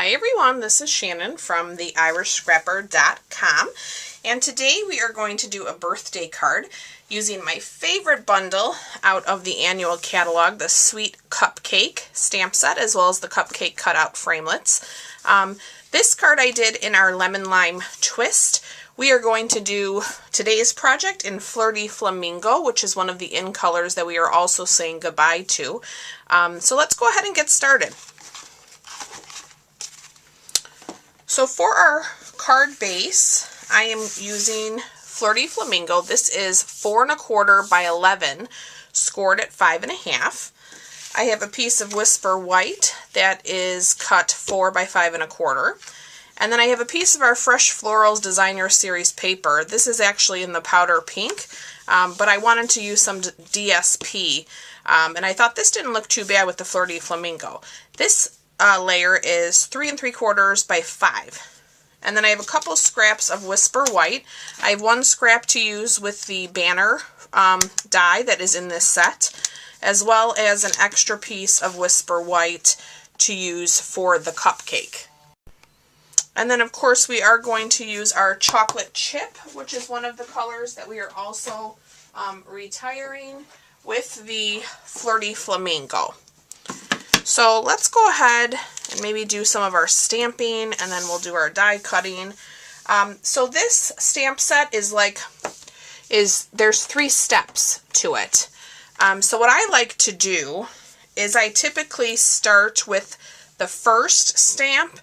Hi everyone, this is Shannon from theirishscrapper.com, and today we are going to do a birthday card using my favorite bundle out of the annual catalog, the Sweet Cupcake stamp set, as well as the Cupcake cutout framelits. This card I did in our Lemon Lime Twist. We are going to do today's project in Flirty Flamingo, which is one of the in colors that we are also saying goodbye to. So let's go ahead and get started. So for our card base, I am using Flirty Flamingo. This is 4 1/4 by 11, scored at 5 1/2. I have a piece of Whisper White that is cut 4 by 5 1/4. And then I have a piece of our Fresh Florals Designer Series paper. This is actually in the powder pink, but I wanted to use some DSP, and I thought this didn't look too bad with the Flirty Flamingo. This layer is 3 3/4 by 5. And then I have a couple scraps of Whisper White. I have one scrap to use with the banner die that is in this set, as well as an extra piece of Whisper White to use for the cupcake. And then of course we are going to use our chocolate chip, which is one of the colors that we are also retiring with the Flirty Flamingo. So let's go ahead and maybe do some of our stamping, and then we'll do our die cutting. So this stamp set there's 3 steps to it. So what I like to do is I typically start with the first stamp.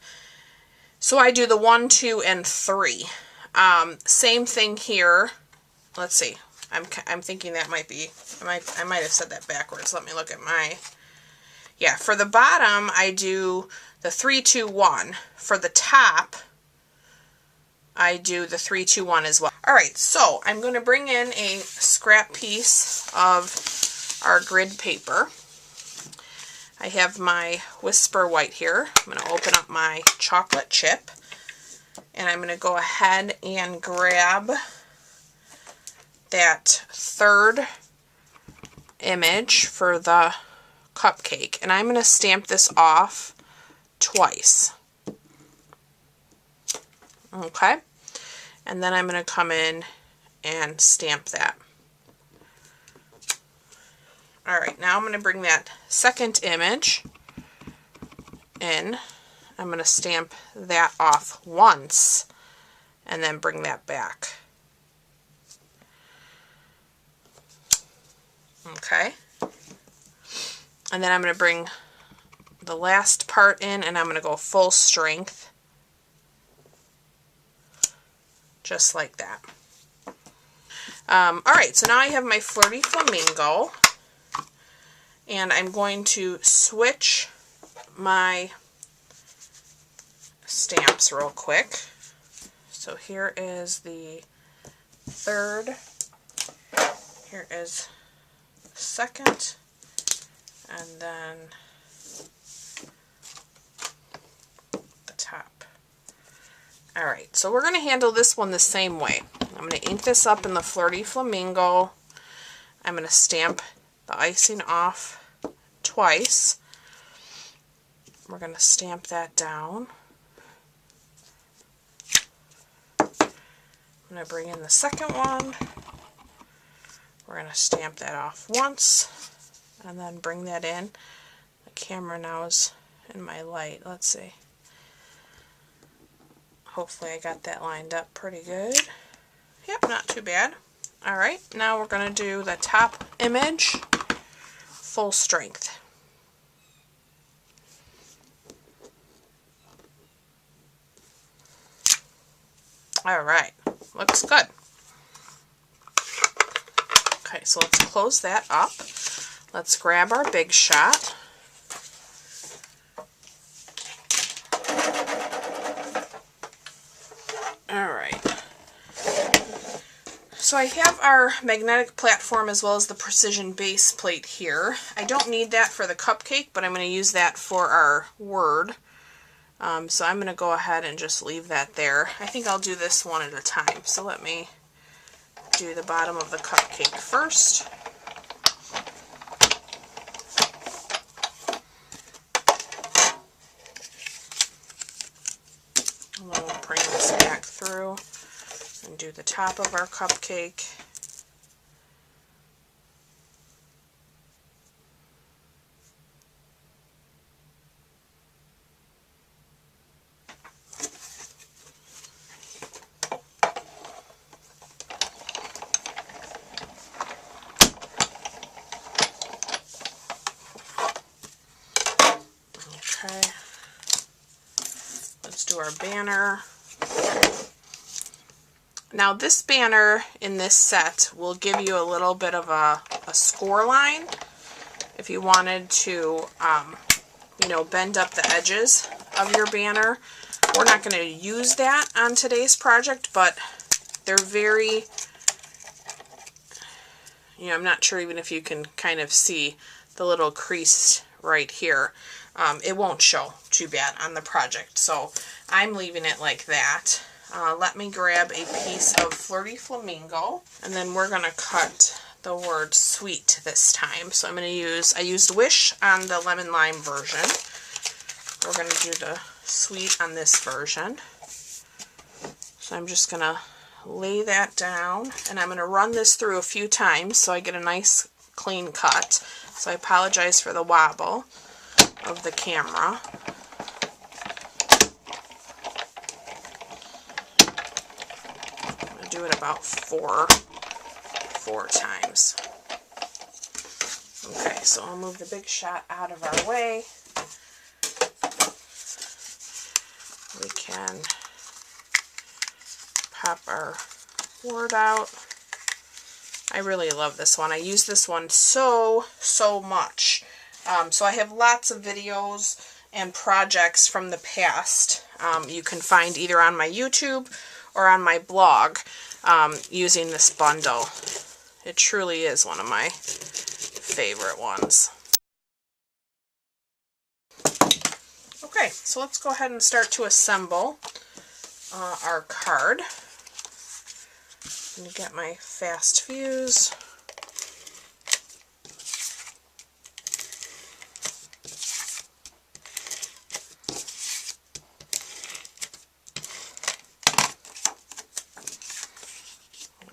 So I do the 1, 2, and 3. Same thing here. Let's see. I'm thinking that might be, I might have said that backwards. Let me look at my, yeah, for the bottom I do the 3, 2, 1. For the top I do the 3, 2, 1 as well. Alright, so I'm going to bring in a scrap piece of our grid paper. I have my Whisper White here. I'm going to open up my chocolate chip, and I'm going to go ahead and grab that third image for the cupcake, and I'm going to stamp this off twice. Okay, and then I'm going to come in and stamp that. Alright, now I'm going to bring that second image in. I'm going to stamp that off once and then bring that back. Okay. And then I'm going to bring the last part in, and I'm going to go full strength. Just like that. Alright, so now I have my Flirty Flamingo. And I'm going to switch my stamps real quick. So here is the third, here is the second, and then the top. Alright, so we're going to handle this one the same way. I'm going to ink this up in the Flirty Flamingo. I'm going to stamp the icing off twice. We're going to stamp that down. I'm going to bring in the second one. We're going to stamp that off once and then bring that in. The camera now is in my light. Let's see. Hopefully I got that lined up pretty good. Yep, not too bad. Alright, now we're going to do the top image full strength. Alright, looks good. Okay, so let's close that up. Let's grab our Big Shot. Alright. So I have our magnetic platform as well as the precision base plate here. I don't need that for the cupcake, but I'm going to use that for our word. So I'm going to go ahead and just leave that there. I think I'll do this one at a time. So let me do the bottom of the cupcake first. through and do the top of our cupcake. Okay, let's do our banner. Now this banner in this set will give you a little bit of a score line if you wanted to, you know, bend up the edges of your banner. We're not going to use that on today's project, but they're very, you know, I'm not sure even if you can kind of see the little crease right here. It won't show too bad on the project, so I'm leaving it like that. Let me grab a piece of Flirty Flamingo, and then we're going to cut the word sweet this time. So I'm going to use, I used Wish on the lemon lime version. We're going to do the sweet on this version. So I'm just going to lay that down, and I'm going to run this through a few times so I get a nice clean cut. So I apologize for the wobble of the camera. I'm going to do it about four times. Okay, so I'll move the big shot out of our way. We can pop our word out. I really love this one. I use this one so much. So I have lots of videos and projects from the past you can find either on my YouTube or on my blog using this bundle. It truly is one of my favorite ones. Okay, so let's go ahead and start to assemble our card. I'm going to get my fast fuse.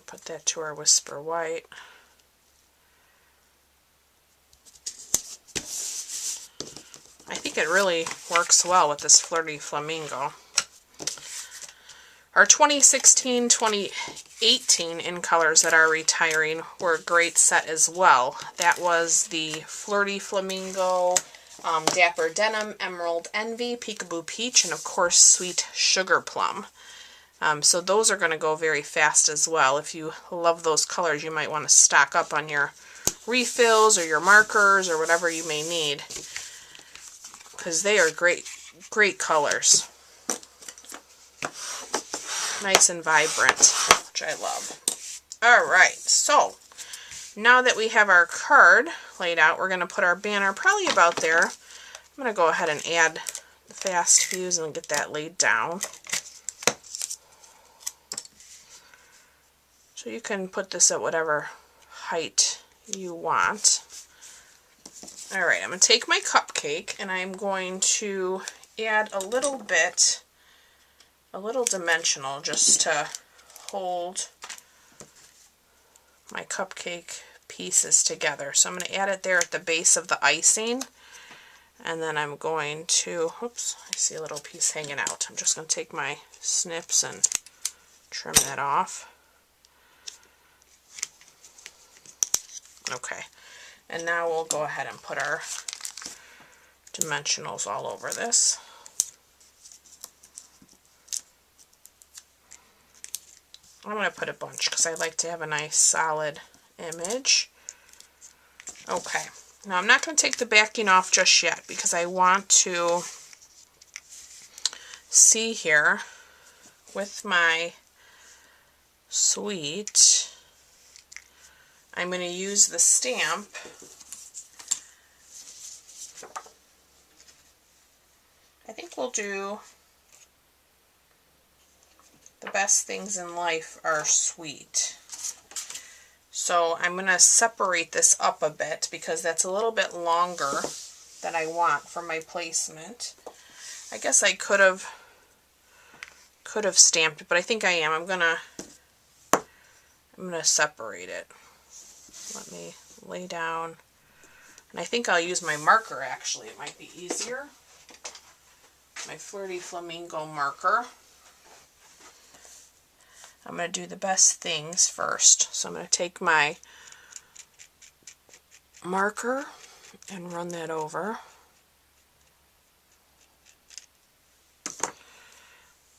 Put that to our Whisper White. I think it really works well with this Flirty Flamingo. Our 2016-2018 in colors that are retiring were a great set as well. That was the Flirty Flamingo, Dapper Denim, Emerald Envy, Peekaboo Peach, and of course Sweet Sugar Plum. So those are going to go very fast as well. If you love those colors, you might want to stock up on your refills or your markers or whatever you may need, because they are great colors. Nice and vibrant, which I love. Alright, so now that we have our card laid out, we're going to put our banner probably about there. I'm going to go ahead and add the fast fuse and get that laid down. So you can put this at whatever height you want. Alright, I'm going to take my cupcake and I'm going to add a little dimensional just to hold my cupcake pieces together. So I'm going to add it there at the base of the icing, and then I'm going to, oops, I see a little piece hanging out. I'm just going to take my snips and trim that off. Okay, and now we'll go ahead and put our dimensionals all over this. I'm going to put a bunch because I like to have a nice solid image. Okay, now I'm not going to take the backing off just yet because I want to see here with my sweet. I'm going to use the stamp I think we'll do the best things in life are sweet. So I'm going to separate this up a bit because that's a little bit longer than I want for my placement. I guess I could have could have stamped it, but I think I am. I'm gonna separate it. Let me lay down. And I think I'll use my marker actually. It might be easier. My Flirty Flamingo marker. I'm going to do the best things first. So I'm going to take my marker and run that over.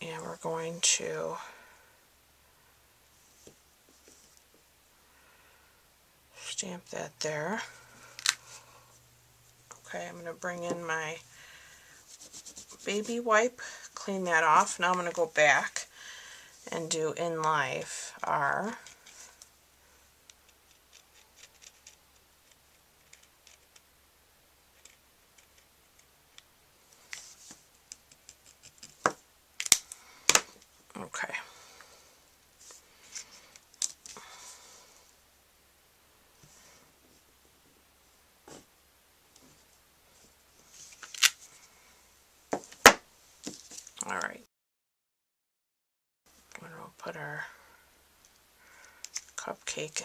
And we're going to stamp that there. Okay, I'm going to bring in my baby wipe, clean that off. Now I'm going to go back and do In Life R. Okay. All right. I'm going to put our cupcake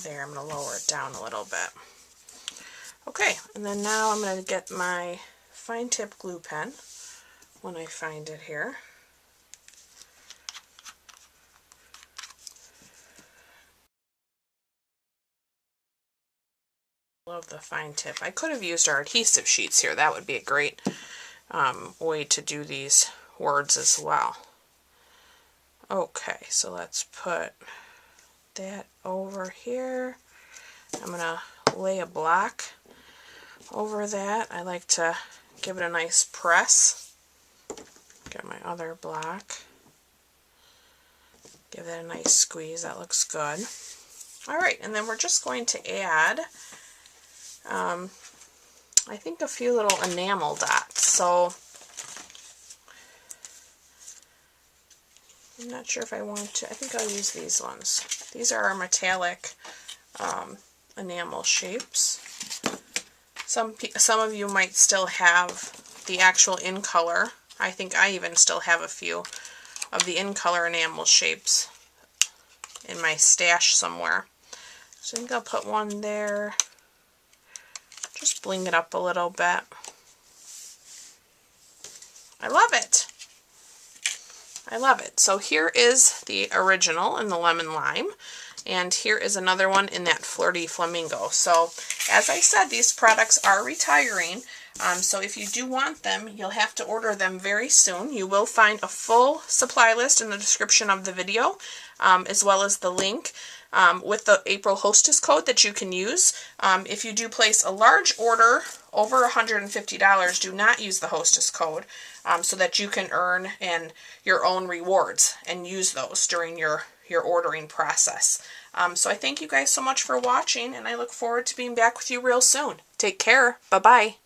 there. I'm going to lower it down a little bit. Okay, and then now I'm going to get my fine tip glue pen when I find it here. Love the fine tip. I could have used our adhesive sheets here. That would be a great way to do these words as well. Okay, so let's put that over here. I'm going to lay a block over that. I like to give it a nice press. Get my other block. Give that a nice squeeze. That looks good. Alright, and then we're just going to add I think a few little enamel dots. So I'm not sure if I want to. I think I'll use these ones. These are our metallic enamel shapes. Some of you might still have the actual in color. I think I even still have a few of the in color enamel shapes in my stash somewhere. So I think I'll put one there. Just bling it up a little bit. I love it. I love it. So here is the original in the lemon lime, and here is another one in that Flirty Flamingo. So as I said, these products are retiring, so if you do want them, you'll have to order them very soon. You will find a full supply list in the description of the video, as well as the link with the April Hostess code that you can use. If you do place a large order over $150, do not use the Hostess code, so that you can earn your own rewards and use those during your ordering process. So I thank you guys so much for watching, and I look forward to being back with you real soon. Take care. Bye-bye.